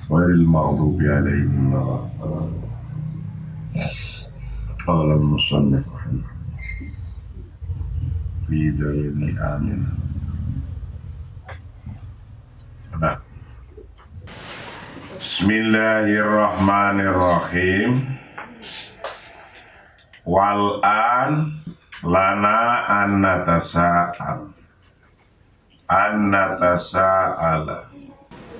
ghairil maghdubi 'alaihim waladdallin. Qala al-musannif fi dalil amin. Bismillahirrahmanirrahim. Wal an lana an natasa'ala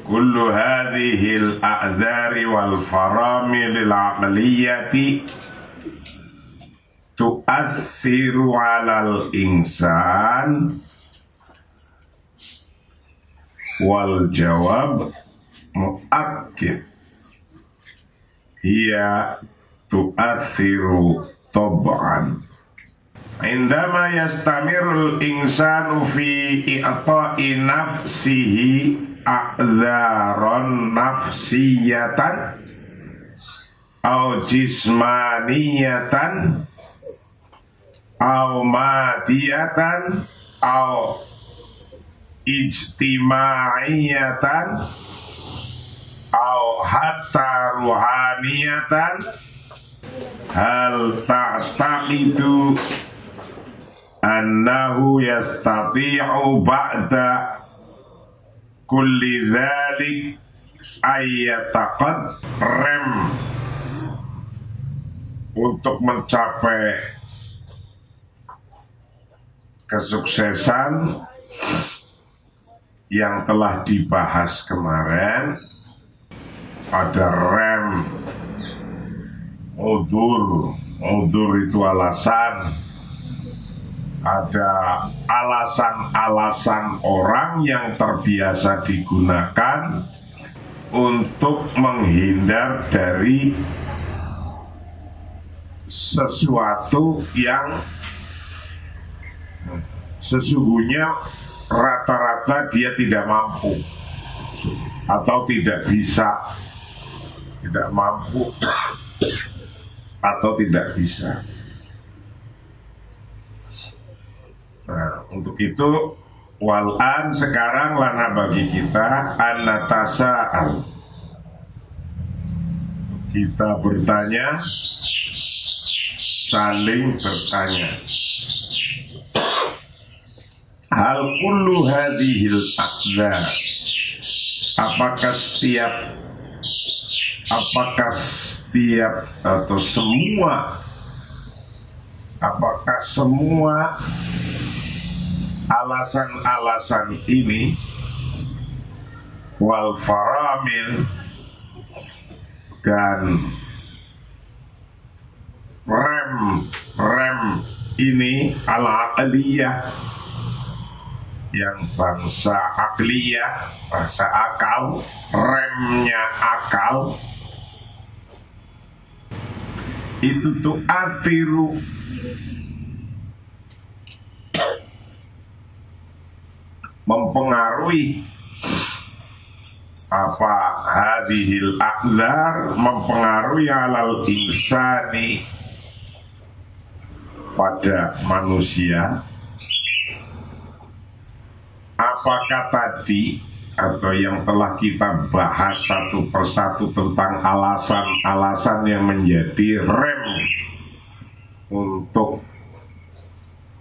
kullu hadhil a'dzari wal faramil aqliyati tu'athiru 'alal insan wal jawab mu'akkid hiya tu'athiru tab'an. Indama yastamirul insanu fi i'ta'i nafsihi a'dharon nafsiyatan au jismaniyatan au madiyatan au ijtima'iyatan au hatta ruhaniyatan, hal ta'taqidu annahu yastati'u ba'da kulli dhalik ayyataqad rem untuk mencapai kesuksesan yang telah dibahas kemarin. Ada rem, udzur itu alasan. Ada alasan-alasan orang yang terbiasa digunakan untuk menghindar dari sesuatu yang sesungguhnya rata-rata dia tidak mampu atau tidak bisa, tidak mampu atau tidak bisa. Nah, untuk itu wal'an sekarang lana bagi kita an-natasa'al, kita bertanya, saling bertanya. Hal kullu hadhil aqdar, apakah setiap atau semua, apakah semua alasan-alasan ini wal faramil dan rem ini al-aqliyah, yang bangsa akliyah, bahasa akal, remnya akal, itu tuh athiru mempengaruhi apa hadhil aqdar, mempengaruhi alal insani pada manusia. Apakah tadi atau yang telah kita bahas satu persatu tentang alasan-alasan yang menjadi rem untuk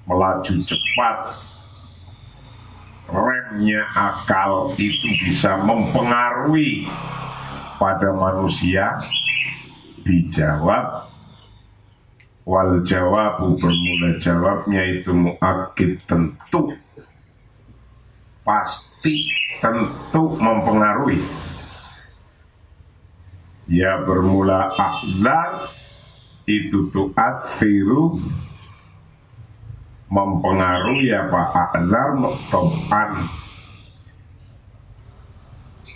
melaju cepat, remnya akal itu bisa mempengaruhi pada manusia? Dijawab wal jawabu, bermula jawabnya itu muakkid, tentu, pasti, tentu mempengaruhi. Ya bermula aqdar itu tu'athiru, mempengaruhi apa aqdar tab'an,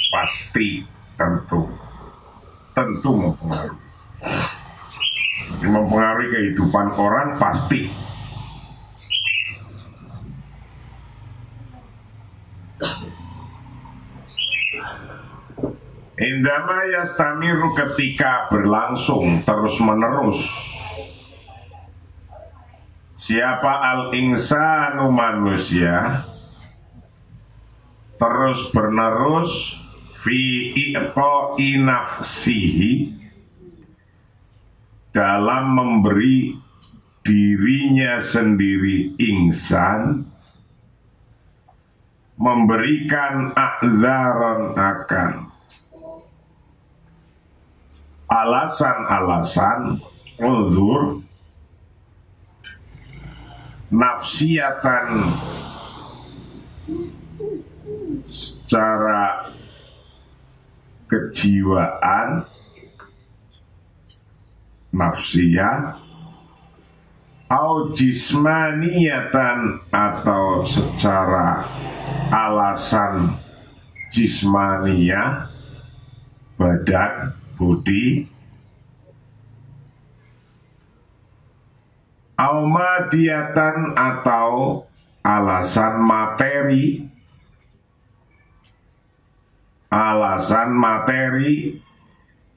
pasti, tentu mempengaruhi. Mempengaruhi kehidupan orang pasti. Indama yastamiru, ketika berlangsung terus menerus. Siapa al-insanu, manusia, terus menerus fi iqa'i nafsihi, dalam memberi dirinya sendiri insan, memberikan a'dzaran akan alasan-alasan uzur nafsiyatan secara kejiwaan nafsiyah, au jismaniyatan atau secara alasan jismaniyah, badan, budi, au madiyatan atau alasan materi,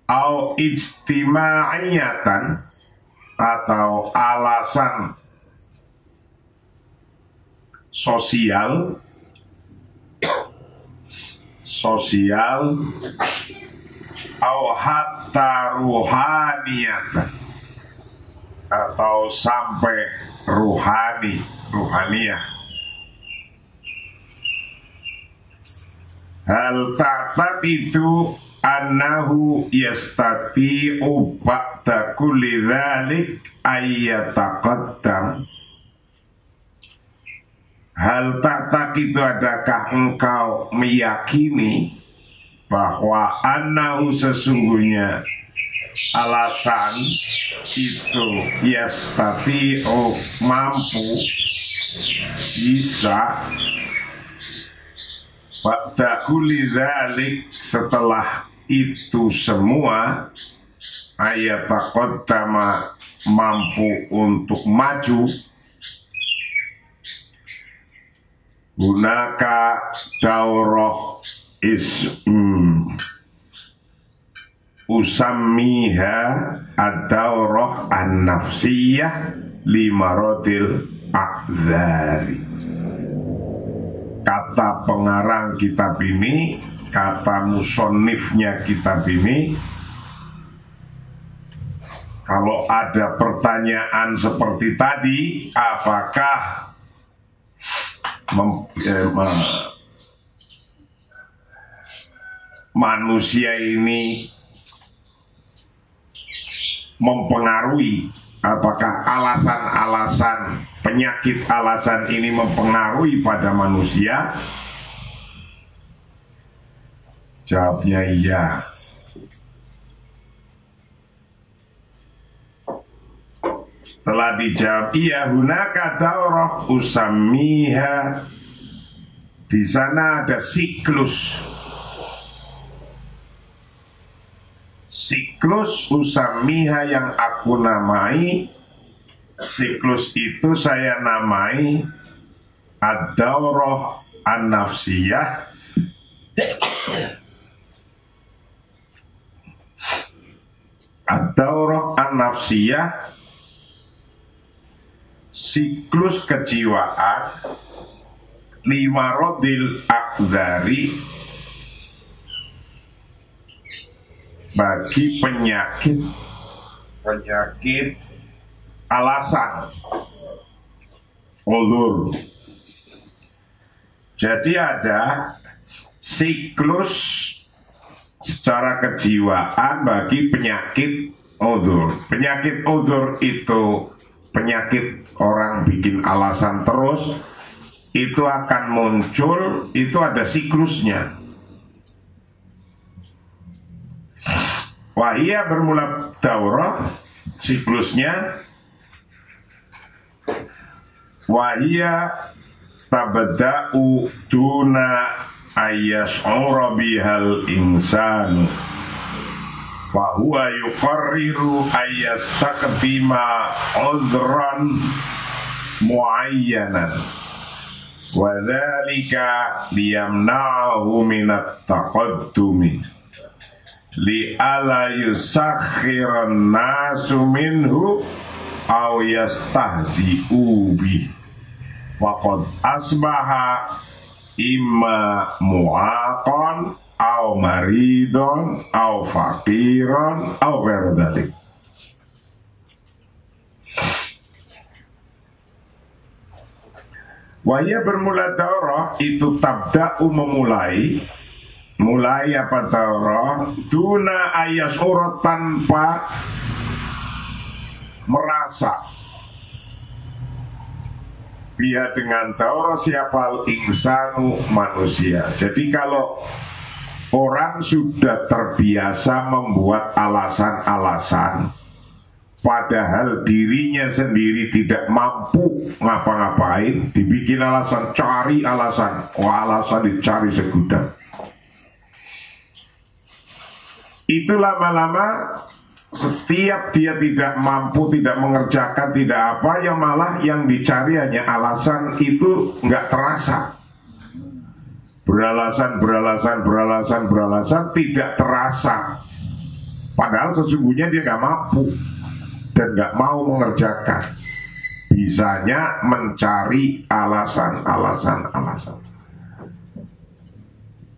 au ijtima'iyatan atau alasan sosial, au hatta ruhaniyatan atau sampai ruhaniyah. Hal ta'taqidu annahu yastati'u ba'da kulli dzalik ayyataqaddam. Hal ta'taqidu, adakah engkau meyakini bahwa annahu sesungguhnya alasan itu yastati'u mampu, bisa, ba'da kulli dzalik setelah itu semua, ayataqaddama mampu untuk maju, hunaka daurah usammiha ad-daurah an-nafsiyah limaradil a'dzari. Kata pengarang kitab ini, kata musonifnya kitab ini, kalau ada pertanyaan seperti tadi, apakah manusia ini mempengaruhi, apakah alasan-alasan penyakit alasan ini mempengaruhi pada manusia? Jawabnya iya. Setelah dijawab iya, hunaka daurah usammiha, di sana ada siklus usammiha yang aku namai. Siklus itu saya namai ad-daurah an-nafsiyah, ad-daurah an-nafsiyah, siklus kejiwaan, limaradil a'dzari, bagi penyakit alasan uzur. Jadi ada siklus secara kejiwaan bagi penyakit uzur. Penyakit uzur itu penyakit orang bikin alasan terus, itu akan muncul, itu ada siklusnya. Wahia bermula daurah, siklusnya wahia tabda'u duna ayyash'ura bihal insanu wa huwa yuqarriru ayyastaqdima udhran muayyanan wa dhalika liyamna'ahu minat taqaddumi li'ala yusakhiran nasu minhu aw yastahzi'u bih wa qad asbaha imma mu'aqan aw au maridon, au fakiron, au ghairu. Wahya bermula daurah itu tabda'u memulai. Mulai apa daurah? Duna ayas urut tanpa merasa. Dia dengan daurah siapal insanu manusia. Jadi kalau orang sudah terbiasa membuat alasan-alasan, padahal dirinya sendiri tidak mampu ngapa-ngapain, dibikin alasan, cari alasan. Wah, alasan dicari segudang. Itu lama-lama setiap dia tidak mampu, tidak mengerjakan, tidak apa, yang malah yang dicari hanya alasan, itu nggak terasa. Beralasan, tidak terasa. Padahal sesungguhnya dia nggak mampu dan nggak mau mengerjakan. Bisanya mencari alasan.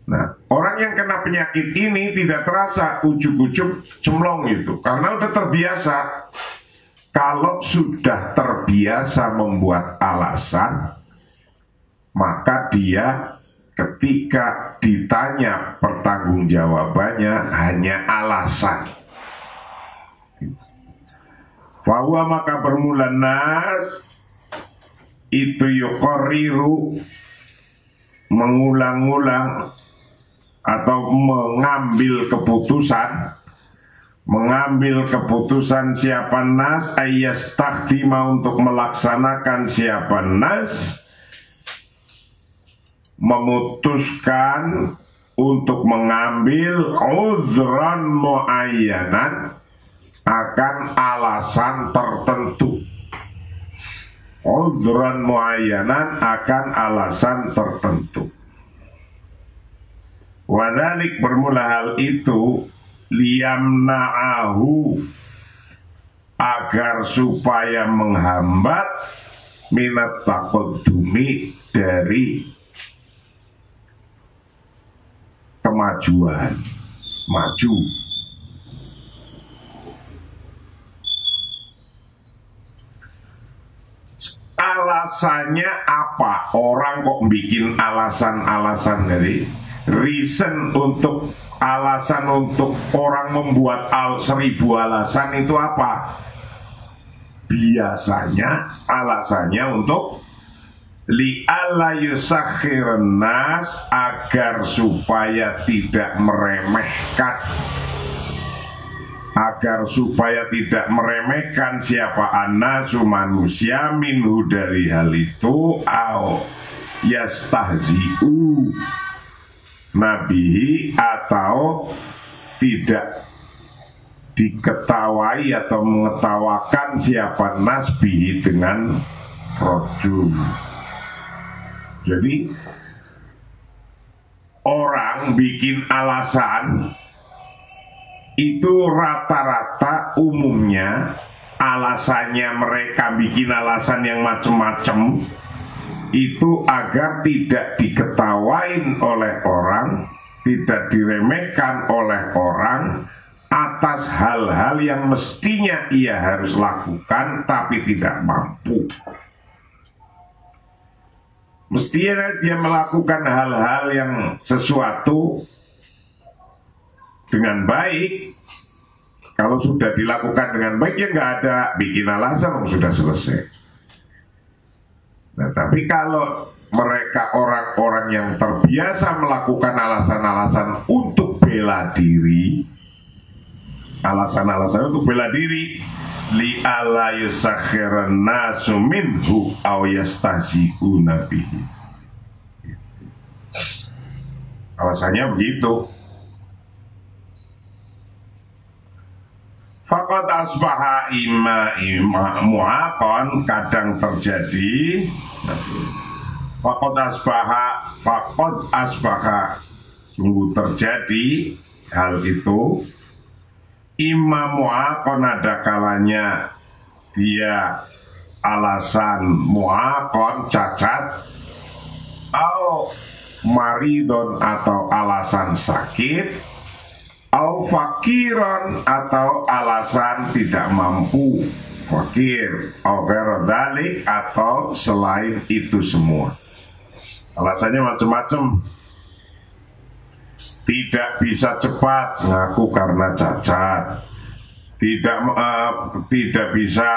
Nah, orang yang kena penyakit ini tidak terasa, ujuk-ujuk cemplong itu, karena udah terbiasa. Kalau sudah terbiasa membuat alasan, maka dia ketika ditanya pertanggungjawabannya hanya alasan. Bahwa maka bermula nas itu yuqarriru, mengulang-ulang atau mengambil keputusan siapa nas ayas takdima, untuk melaksanakan siapa nas, memutuskan untuk mengambil uzran muayyanan, akan alasan tertentu. Uzran muayyanan, akan alasan tertentu. Wadalik bermula hal itu liyamna'ahu, agar supaya menghambat minat taqaddumi, dari kemajuan, maju. Alasannya apa? Orang kok bikin alasan-alasan, dari reason untuk alasan untuk orang membuat 1000 alasan itu apa? Biasanya alasannya untuk li'alla yusakhirun nas, agar supaya tidak meremehkan, siapa annasu manusia, minhu dari hal itu, au yastahzi'u nabihi, atau tidak diketawai atau mengetawakan siapa nas bihi, dengan rojul. Jadi orang bikin alasan itu rata-rata umumnya alasannya, mereka bikin alasan yang macam-macam itu agar tidak diketawain oleh orang, tidak diremehkan oleh orang atas hal-hal yang mestinya ia harus lakukan tapi tidak mampu. Mestinya dia melakukan hal-hal yang sesuatu dengan baik. Kalau sudah dilakukan dengan baik, ya nggak ada bikin alasan, sudah selesai. Nah, tapi kalau mereka orang-orang yang terbiasa melakukan alasan-alasan untuk bela diri, alasan-alasan untuk bela diri, li'alla yusakhiran nasu minhu aw yastahzi'una bihi, alasannya begitu. Faqad asbaha ima mu'aqan, kadang terjadi. Faqad asbaha sungguh terjadi hal itu. Ima mu'aqan, ada kalanya dia alasan mu'aqan, cacat, au maridon atau alasan sakit, au fakiron atau alasan tidak mampu, fakir, au gharadalik atau selain itu semua. Alasannya macam-macam. Tidak bisa cepat, ngaku karena cacat. Tidak bisa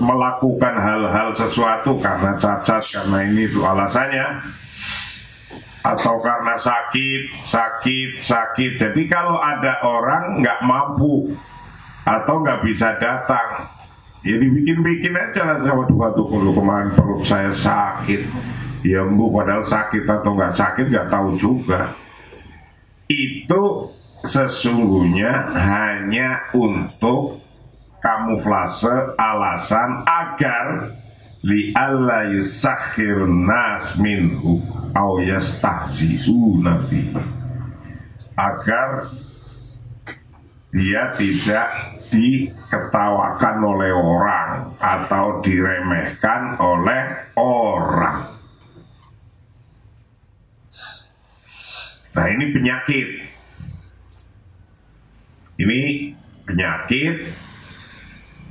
melakukan hal-hal sesuatu karena cacat, karena ini itu alasannya, atau karena sakit. Jadi kalau ada orang nggak mampu atau nggak bisa datang, ya dibikin-bikin aja lah. Waduh kemarin perut saya sakit, ya bu, padahal sakit atau nggak sakit nggak tahu juga. Itu sesungguhnya hanya untuk kamuflase alasan agar li'alla yusakhirun nas minhu au yastahzi'una bihi, agar dia tidak diketawakan oleh orang atau diremehkan oleh orang. Nah, ini penyakit. Ini penyakit.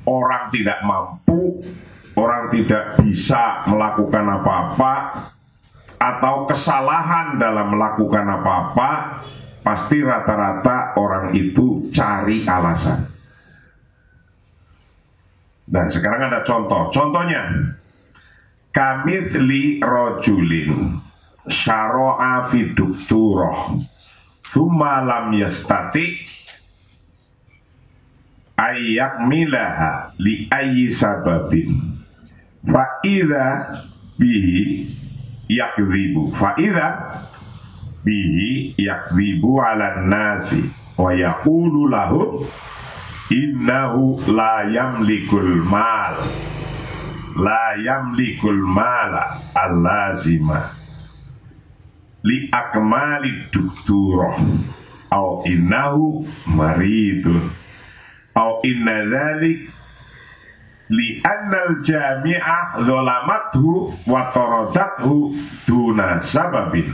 Orang tidak mampu, orang tidak bisa melakukan apa-apa, atau kesalahan dalam melakukan apa-apa, pasti rata-rata orang itu cari alasan. Dan sekarang ada contoh. Contohnya, kamitsli rajulin syara'a fi dokturah thumma lam yastati ayyak milaha li ayyi sababin fa idza bihi yakdzibu ala nasi wa yaqulu lahu innahu la yamlikul mala allazima li akmali dokturah au innahu maridun au inna dzalik li annal jami'ah zalamathu wa taradathu duna sababin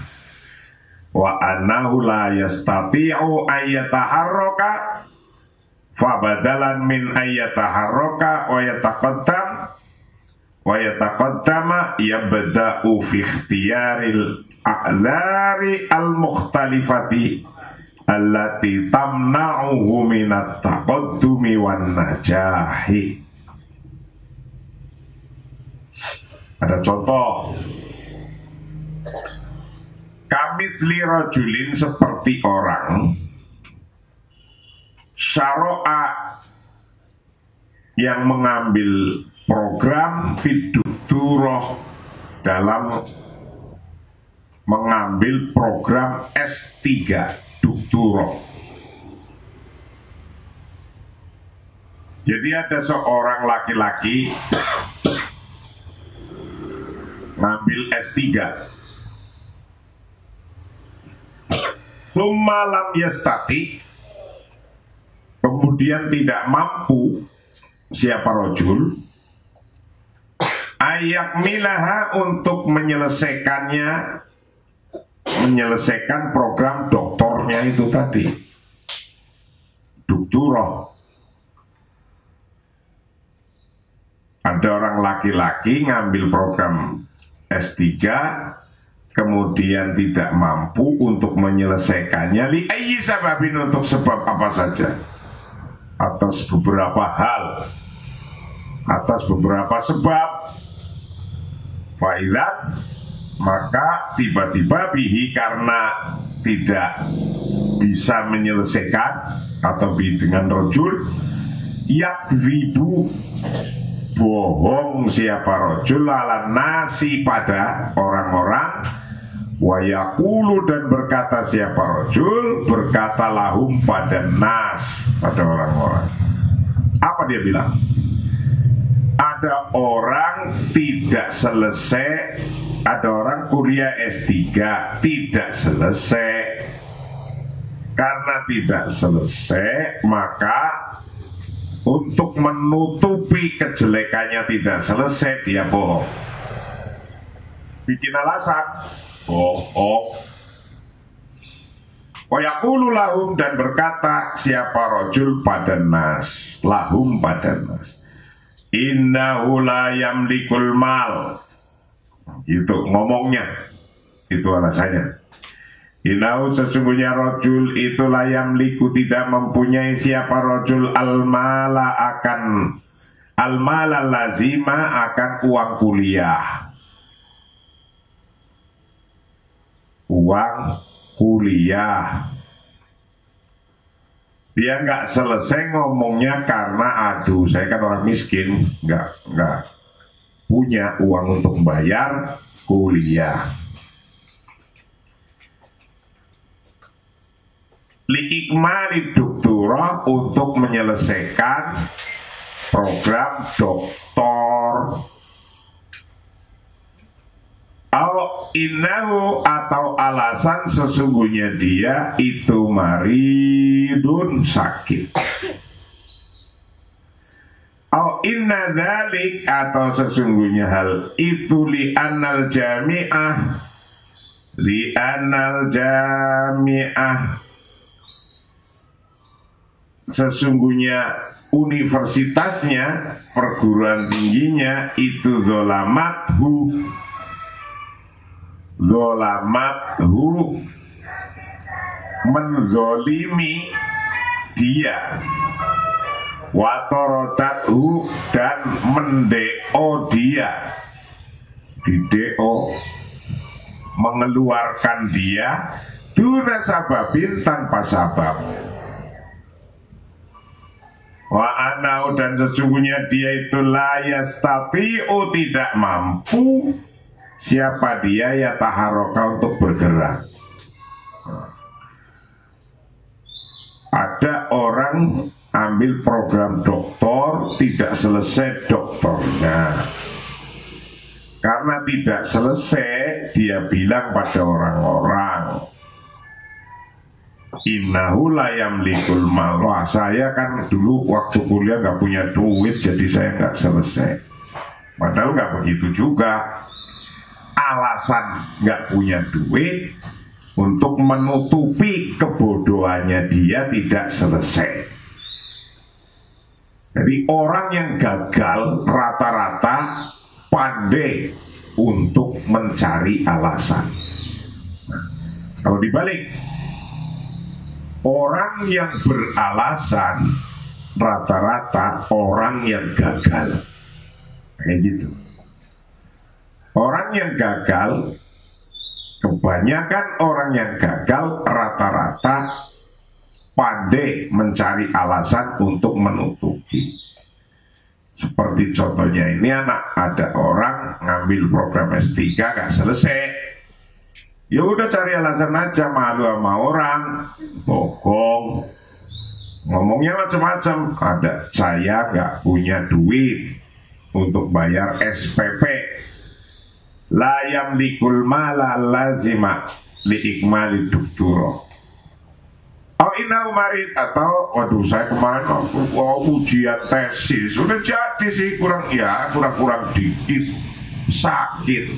wa annahu la yastati'u ayyataharraka fa badalan min ayyataharraka wa yataqaddama yabda'u fi ikhtiyaril a'dzari al-mukhtalifati allati tamna'uhu minat taqaddumi wan najahi. Ada contoh, kamitsli rajulin, seperti orang syara'a yang mengambil program fidukturah, dalam mengambil program S3 dokturah. Jadi ada seorang laki-laki ngambil S3, summa lam yastati, kemudian tidak mampu, siapa rojul, ayak milaha, untuk menyelesaikan program doktornya itu tadi, dokturah. Ada orang laki-laki ngambil program S3, kemudian tidak mampu untuk menyelesaikannya, li ayyi sababin, untuk sebab apa saja, atas beberapa hal, atas beberapa sebab. Fa'ilat, maka tiba-tiba bihi, karena tidak bisa menyelesaikan, atau dengan rojul, yakdzibu, bohong siapa rojul, ala nasi, pada orang-orang, wa yaqulu, dan berkata siapa rojul, berkata lahum, pada nas, pada orang-orang. Apa dia bilang? Ada orang tidak selesai, ada orang kuliah S3 tidak selesai. Karena tidak selesai, maka untuk menutupi kejelekannya tidak selesai, dia bohong. bikin alasan, bohong. Wa yaqulu lahum, dan berkata siapa rajul pada nas, lahum pada nas, innahu la yamlikul mal. Itu ngomongnya, itu alasannya. Innahu, sesungguhnya rajul itu la yamliku, tidak mempunyai siapa rajul al-mala, akan al-mala lazima, akan uang kuliah. Uang kuliah. Dia nggak selesai ngomongnya karena aduh saya kan orang miskin, nggak punya uang untuk bayar kuliah. Liikmali doktora, untuk menyelesaikan program doktor. Innahu, atau alasan sesungguhnya dia itu maridun, sakit. Inna dzalik, atau sesungguhnya hal itu li'annal jami'ah, sesungguhnya universitasnya, perguruan tingginya itu zolamathu, menzolimi dia, watorotathu, dan mendeo dia, dideo, mengeluarkan dia, duna sababin, tanpa sabab. Wa anau, dan sesungguhnya dia itu la yastati'u, tidak mampu. Siapa dia? Ya taharoka, untuk bergerak. Ada orang ambil program doktor, tidak selesai doktornya. Karena tidak selesai, dia bilang pada orang-orang, innahu la yamlikul mal. Wah, saya kan dulu waktu kuliah nggak punya duit, jadi saya nggak selesai. Padahal nggak begitu juga. Alasan nggak punya duit untuk menutupi kebodohannya dia tidak selesai. Jadi orang yang gagal rata-rata pandai untuk mencari alasan. Nah, kalau dibalik, orang yang beralasan rata-rata orang yang gagal. Kayak gitu. Orang yang gagal, kebanyakan orang yang gagal rata-rata pandai mencari alasan untuk menutupi. Seperti contohnya ini, ada orang ngambil program S3 gak selesai. Ya udah cari alasan aja, malu sama orang, bohong, ngomongnya macam-macam. Ada, saya gak punya duit untuk bayar SPP. La yamlikul mala lazima liikmali doktora. Inau marid, atau waduh saya kemarin ujian tesis sudah jadi sih, kurang dikit, sakit.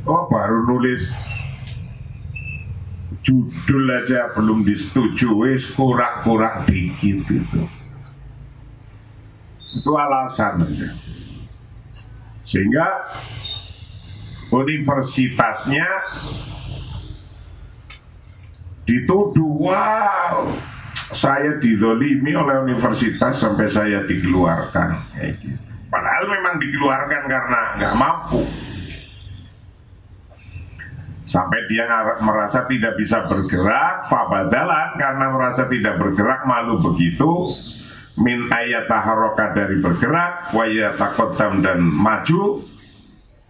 Baru nulis judul aja belum disetujui, kurang dikit itu. Itu alasan aja. Sehingga universitasnya dituduh, wow, saya dizolimi oleh universitas sampai saya dikeluarkan. Padahal memang dikeluarkan karena nggak mampu. Sampai dia merasa tidak bisa bergerak, fabadalan, karena merasa tidak bergerak, malu begitu, min ayat taharoka, dari bergerak, wayatakotam, dan maju,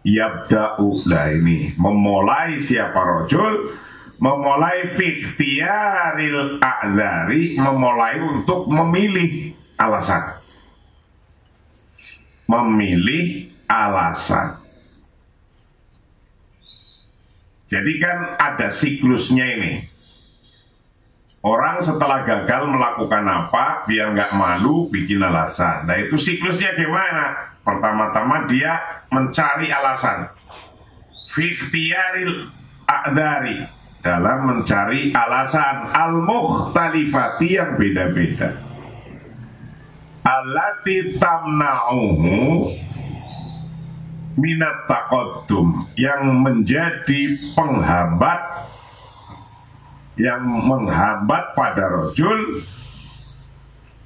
yabda'u, lah ini memulai siapa rojul, memulai fiktiaril a'zari, memulai untuk memilih alasan, memilih alasan. Jadi kan ada siklusnya ini. Orang setelah gagal melakukan apa, biar nggak malu, bikin alasan. Nah itu siklusnya gimana? Pertama-tama dia mencari alasan. fi ikhtiyaril a'dzari, dalam mencari alasan al-mukhtalifati yang beda-beda, allati tamna'uhu minat taqaddum, yang menjadi penghambat, yang menghambat pada rajul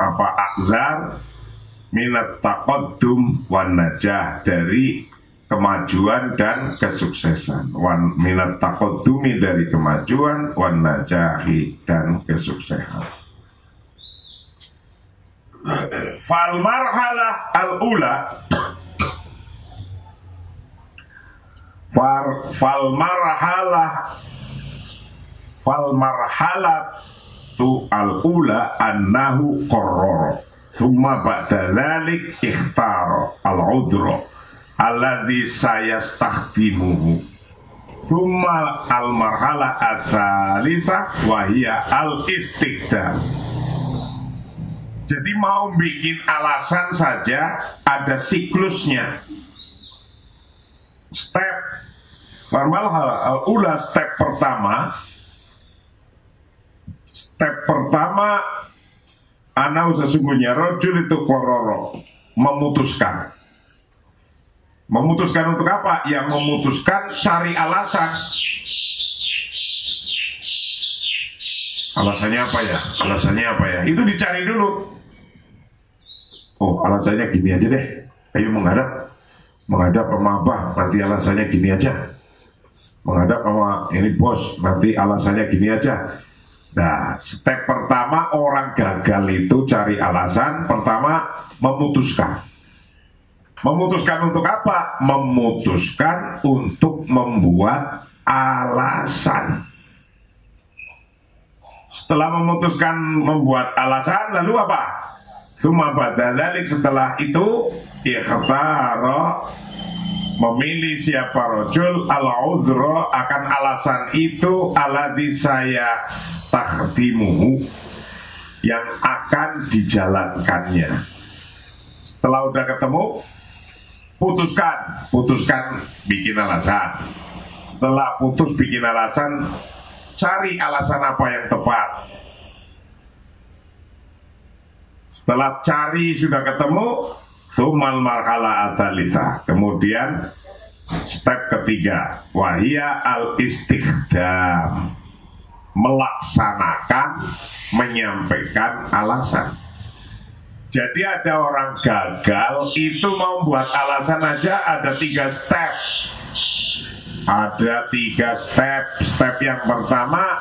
apa a'dzar minat taqaddum wan najah, dari kemajuan dan kesuksesan, wan minat taqaddumi, dari kemajuan, wan najahi, dan kesuksesan. Fal marhalah al-ula, fal marhalah tu al-ula annahu qarrara thumma ba'da dzalik ikhtara al-udra alladhi sayastakhdimuhu, thumma al-marhalah ats-tsalitsah wa hiya al-istiqdam. Jadi mau bikin alasan saja ada siklusnya. Step marhalah al-ula, step pertama anau sesungguhnya rajul itu kororo, memutuskan. Memutuskan untuk apa? Yang memutuskan cari alasan. Alasannya apa ya? Alasannya apa ya? Itu dicari dulu. Oh, alasannya gini aja deh. Ayo menghadap sama abah, nanti alasannya gini aja. Menghadap sama ini bos, nanti alasannya gini aja. Nah, step pertama orang gagal itu cari alasan. Pertama, memutuskan. Memutuskan untuk apa? Memutuskan untuk membuat alasan. Setelah memutuskan membuat alasan, lalu apa? Summa ba'da dzalik, setelah itu ikhtara, memilih siapa rajul al-udhra, akan alasan itu alladzi saya takhdimuhu, yang akan dijalankannya. Setelah udah ketemu, putuskan bikin alasan. Setelah putus bikin alasan, cari alasan apa yang tepat. Setelah cari sudah ketemu, tsummal marhala ats-tsalitsah, kemudian step ketiga, wahia al-istikhdam, melaksanakan, menyampaikan alasan. Jadi ada orang gagal itu mau buat alasan aja ada 3 step. Ada 3 step. Step yang pertama,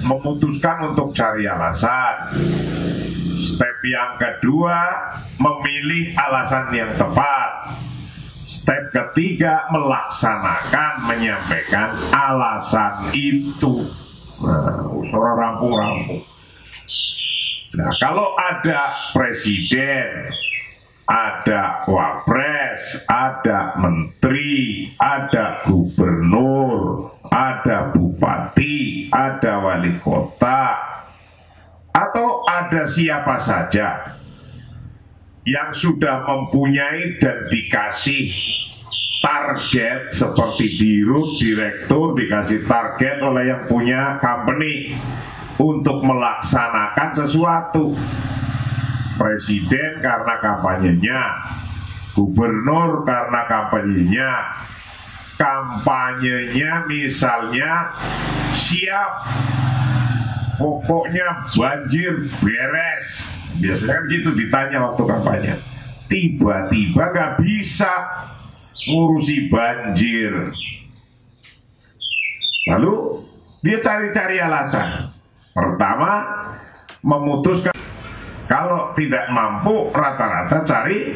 memutuskan untuk cari alasan. Step yang kedua, memilih alasan yang tepat. Step ketiga, melaksanakan, menyampaikan alasan itu. Nah, usaha rampung-rampung. Nah, kalau ada presiden, ada wapres, ada menteri, ada gubernur, ada bupati, ada wali kota, atau ada siapa saja yang sudah mempunyai dan dikasih target, seperti dirut, direktur dikasih target oleh yang punya company untuk melaksanakan sesuatu. Presiden karena kampanyenya, gubernur karena kampanyenya misalnya siap, pokoknya banjir beres. Biasanya kan gitu ditanya waktu kampanye. Tiba-tiba gak bisa ngurusi banjir. Lalu dia cari-cari alasan. Pertama, memutuskan. Kalau tidak mampu, rata-rata cari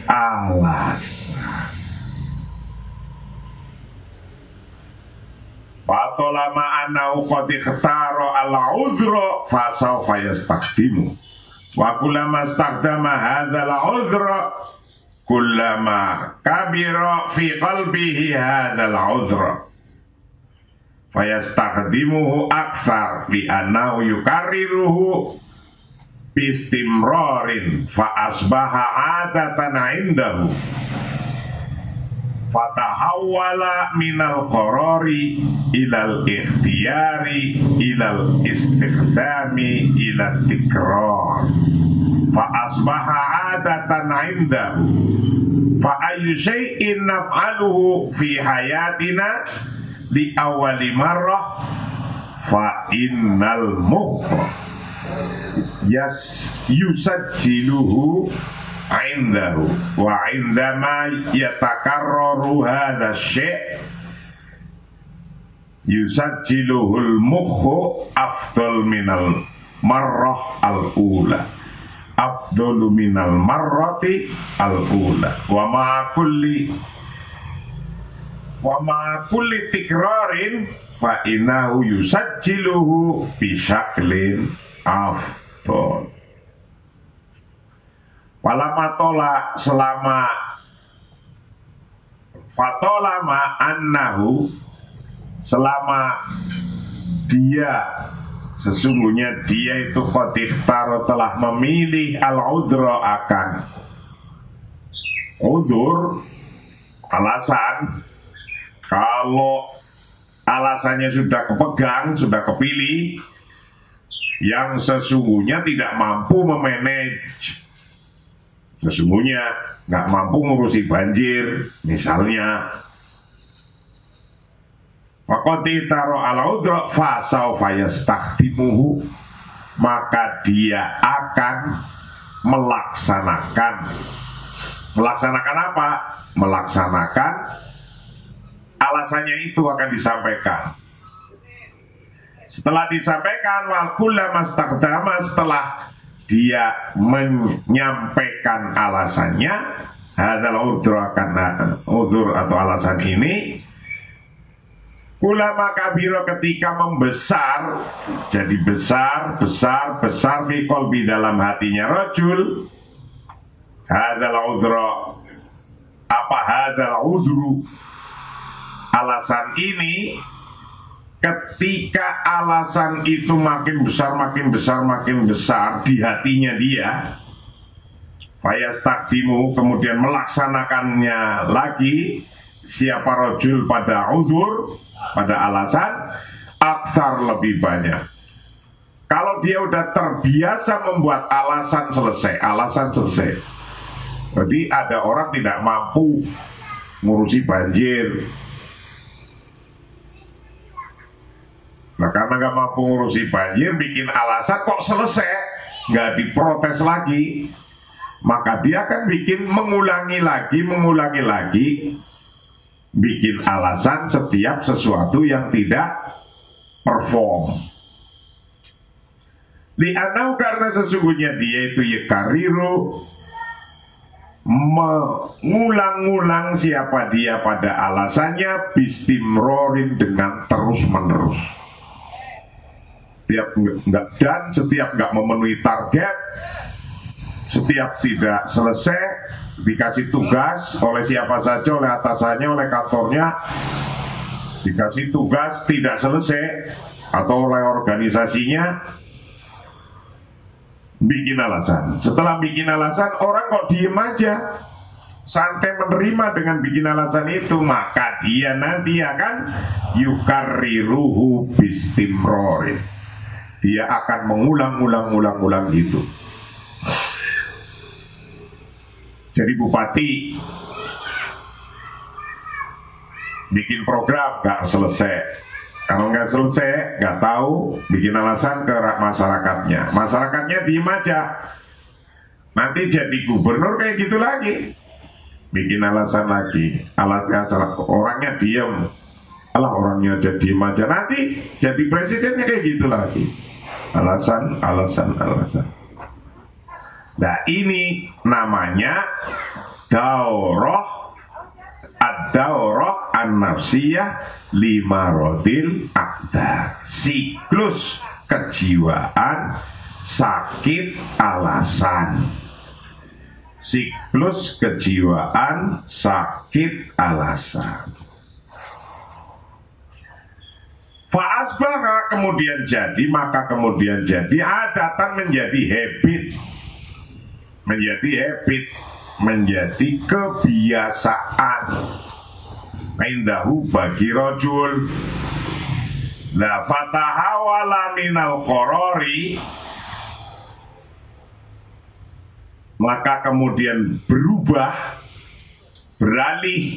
alasan. Fatolama anau qad ikhtara al-udhra fa sawfa yastakhdimu. Wa kullama istakhdama hadzal udhra kullama kabira fi qalbihi hadzal udhra fa yastakhdimuhu akthar li annahu yukarriruhu bistimrarin fa asbaha adatan indahu fatahawwala tahawwala minal qarari ilal ikhtiyari ilal istikhdami ilal tikrar fa asbaha adatan indahu fa ayyu syai'in naf'aluhu fi hayatina li awwali marrah fa innal mukha yusajjiluhu indahu wa indama yatakarraru hadha syai' yusajjiluhul mukhu afdal minal marrah al-ula afdalu minal marrati al-ula wa ma kulli tikrarin fa innahu yusajjiluhu bi syaklin afdal. Walamatola selama fatolama annahu selama dia sesungguhnya dia itu qotiftaro telah memilih al-udra akan udur alasan. Kalau alasannya sudah kepegang, sudah kepilih, yang sesungguhnya tidak mampu memanage, sesungguhnya nggak mampu ngurusi banjir misalnya, waqati taro ala udra fasaufa yastakhdimuhu, maka dia akan melaksanakan apa? Melaksanakan alasannya itu akan disampaikan. Setelah disampaikan wal kullama istakhdama, setelah dia menyampaikan alasannya, hadzal udzur akan udzur atau alasan ini, ulama kabiro ketika membesar, jadi besar fi qalbi dalam hatinya rajul, hadzal udzur apa hadzal udzru alasan ini, ketika alasan itu makin besar di hatinya dia, fayastakdimu kemudian melaksanakannya lagi siapa rajul pada udzur, pada alasan, aktsar lebih banyak. Kalau dia udah terbiasa membuat alasan selesai. Berarti ada orang tidak mampu ngurusi banjir. Nah, karena nggak mampu ngurusi banjir, bikin alasan kok selesai, nggak diprotes lagi, maka dia akan mengulangi lagi, bikin alasan setiap sesuatu yang tidak perform. Li'anau karena sesungguhnya dia itu yakariru, mengulang-ulang siapa dia pada alasannya, bistimrorin dengan terus-menerus. Setiap nggak memenuhi target, setiap tidak selesai, dikasih tugas oleh siapa saja, oleh atasannya, oleh kantornya, dikasih tugas tidak selesai, atau oleh organisasinya, bikin alasan. Setelah bikin alasan, orang kok diem aja, santai menerima dengan bikin alasan itu, maka dia nanti akan yukarriruhu bistimrorin, dia akan mengulang gitu. Jadi bupati bikin program gak selesai, kalau nggak selesai nggak tahu, bikin alasan ke masyarakatnya diem aja. Nanti jadi gubernur kayak gitu lagi, bikin alasan lagi, orangnya diem, orangnya jadi diem aja, nanti jadi presidennya kayak gitu lagi, alasan. Nah, ini namanya daurah an-nafsiyah limarodil akdar, siklus kejiwaan sakit alasan. Siklus kejiwaan sakit alasan. Fa'asbaha kemudian jadi, adatan menjadi habit, menjadi kebiasaan. indahu bagi rojul. La fatahawala minal qorori, maka kemudian berubah, beralih.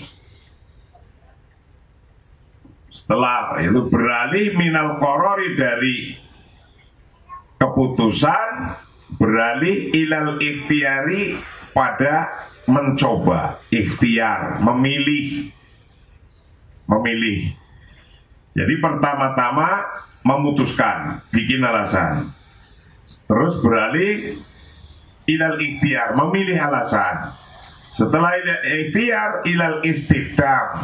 Setelah itu beralih minal qorori, dari keputusan, beralih ilal ikhtiari, pada mencoba, ikhtiar, memilih. Jadi pertama-tama memutuskan, bikin alasan, terus beralih ilal ikhtiar, memilih alasan. Setelah ilal ikhtiar ilal istiftam,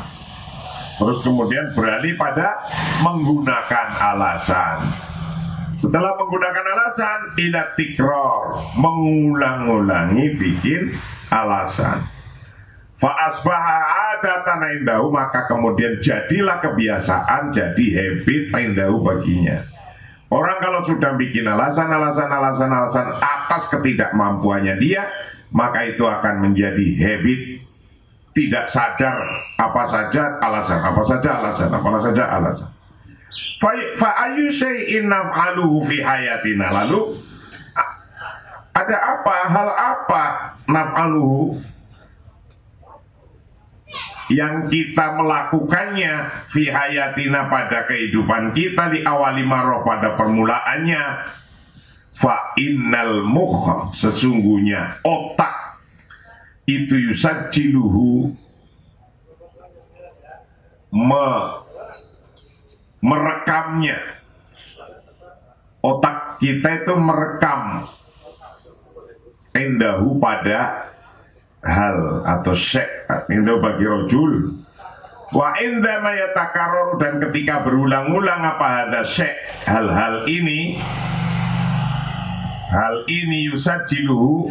terus kemudian beralih pada menggunakan alasan. Setelah menggunakan alasan ila tikror, mengulang-ulangi bikin alasan. Fa asbaha adatan indahu, maka kemudian jadilah kebiasaan, jadi habit indahu baginya. Orang kalau sudah bikin alasan atas ketidakmampuannya dia, maka itu akan menjadi habit. Tidak sadar, apa saja alasan. Fa ayu syai'in naf'aluhu fi hayatina, lalu ada apa, hal apa naf'aluhu yang kita melakukannya fi hayatina, pada kehidupan kita, di awali maroh, pada permulaannya. Fa innal mukh, sesungguhnya otak itu yusajjiluhu, merekamnya. Otak kita itu merekam indahu, pada hal atau syek, indahu bagi rojul. Wa indama yatakarraru, dan ketika berulang-ulang apa hadza syek, hal-hal ini, yusajjiluhu,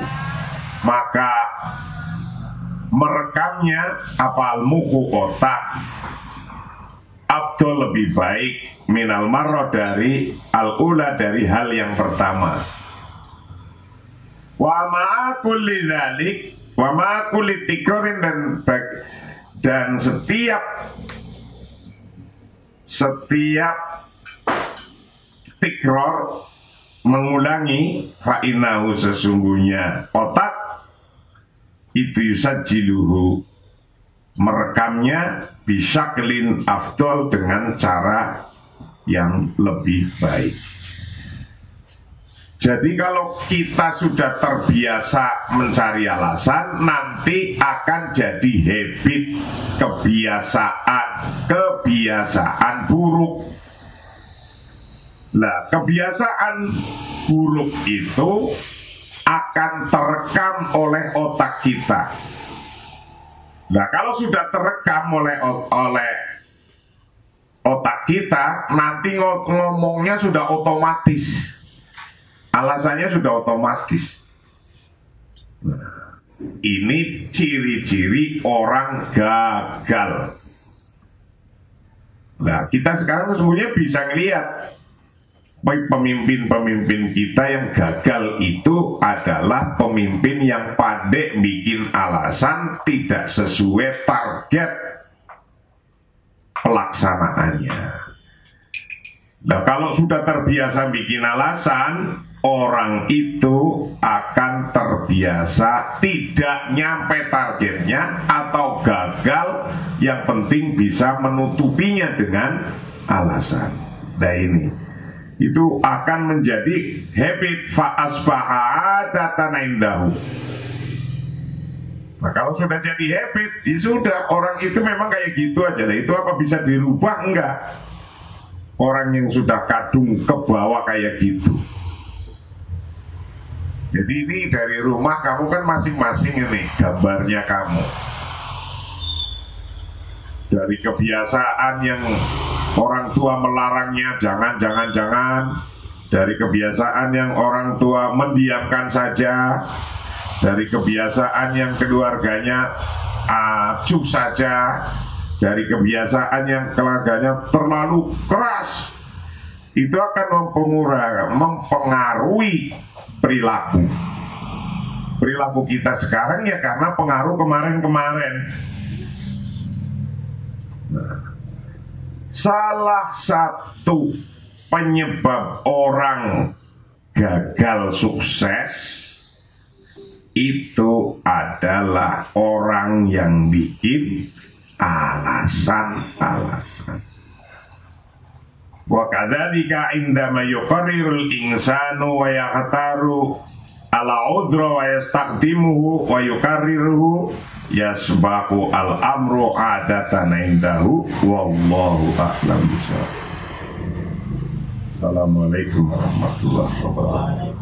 maka merekamnya apa al-mukhu, otak, afdol, lebih baik, minal marro, dari al-ula, dari hal yang pertama. Wa ma'a kulli dzalik, wa ma'a kulli tikrorin, dan setiap tikror, mengulangi, fa'inahu, sesungguhnya otak itu yusajjiluhu, merekamnya, bisyaklin afdol, dengan cara yang lebih baik. Jadi kalau kita sudah terbiasa mencari alasan, nanti akan jadi habit, kebiasaan buruk. Nah, kebiasaan buruk itu akan terekam oleh otak kita. Nah, kalau sudah terekam oleh otak kita, nanti ngomongnya sudah otomatis. Alasannya sudah otomatis. Nah, ini ciri-ciri orang gagal. Nah, kita sekarang sesungguhnya bisa ngelihat pemimpin-pemimpin kita yang gagal itu adalah pemimpin yang pandai bikin alasan, tidak sesuai target pelaksanaannya. Nah, kalau sudah terbiasa bikin alasan, orang itu akan terbiasa tidak nyampe targetnya atau gagal, yang penting bisa menutupinya dengan alasan. Nah, ini itu akan menjadi habit, fa'asbaha adatan indahu. Nah, kalau sudah jadi habit, ya sudah, orang itu memang kayak gitu aja. Nah, itu apa bisa dirubah? Enggak. Orang yang sudah kadung ke bawah kayak gitu. Jadi ini dari rumah kamu kan masing-masing ini gambarnya kamu. Dari kebiasaan yang orang tua melarangnya, jangan. Dari kebiasaan yang orang tua mendiamkan saja. Dari kebiasaan yang keluarganya acuh saja. Dari kebiasaan yang keluarganya terlalu keras. Itu akan mempengaruhi perilaku kita sekarang, ya karena pengaruh kemarin-kemarin. salah satu penyebab orang gagal sukses itu adalah orang yang bikin alasan-alasan. Wa kadzalika indama yuqarrirul insanu wa yaqtaru ala udra wa yastaqdimuhu wa yuqarriruhu yasbahu al amru adatan indahu wallahu a'lam bishawab. Assalamualaikum warahmatullahi wabarakatuh.